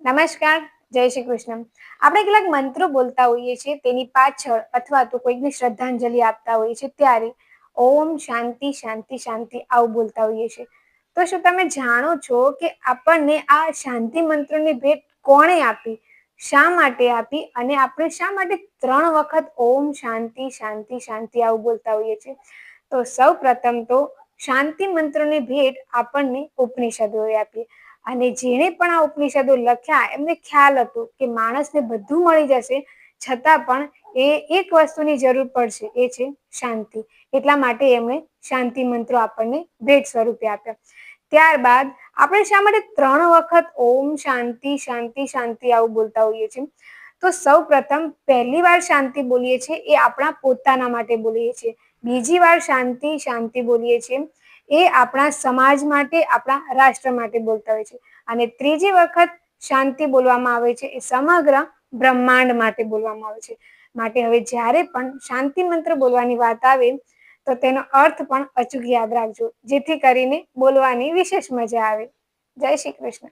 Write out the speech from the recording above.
નમસ્કાર, જય શ્રી કૃષ્ણ. આપણે કેટલાક મંત્રો બોલતા હોઈએ છીએ, તેની પાછળ અથવા તો કોઈકને શ્રદ્ધાંજલિ આપતા હોઈએ છીએ ત્યારે ઓમ શાંતિ શાંતિ શાંતિ આવું બોલતા હોઈએ છીએ. તો શું તમે જાણો છો કે આપણને આ શાંતિ મંત્રોની ભેટ કોણે આપી, શા માટે આપી અને આપણે શા માટે 3 વખત ઓમ શાંતિ શાંતિ શાંતિ આવું બોલતા હોઈએ છીએ? તો સૌ પ્રથમ તો શાંતિ મંત્રોની ભેટ આપણને ઉપનિષદોએ આપી. અને જેણે પણ આ ઉપનિષદો લખ્યા એમને ખ્યાલ હતો કે માણસને બધું મળી જશે છતાં પણ એ એક વસ્તુની જરૂર પડશે, એ છે શાંતિ. એટલા માટે એમણે શાંતિ મંત્રો આપણને ભેટ સ્વરૂપે આપ્યા. ત્યારબાદ આપણે શા માટે 3 વખત ઓમ શાંતિ શાંતિ શાંતિ આવું બોલતા હોઈએ છીએ? તો સૌ પ્રથમ પહેલી વાર શાંતિ બોલીએ છીએ એ આપણા પોતાના માટે બોલીએ છીએ. બીજી વાર શાંતિ શાંતિ બોલીએ છીએ એ આપણા સમાજ માટે, આપણા રાષ્ટ્ર માટે બોલતા હોય છે. અને ત્રીજી વખત શાંતિ બોલવામાં આવે છે એ સમગ્ર બ્રહ્માંડ માટે બોલવામાં આવે છે. માટે હવે જ્યારે પણ શાંતિ મંત્ર બોલવાની વાત આવે તો તેનો અર્થ પણ અચૂક યાદ રાખજો, જેથી કરીને બોલવાની વિશેષ મજા આવે. જય શ્રી કૃષ્ણ.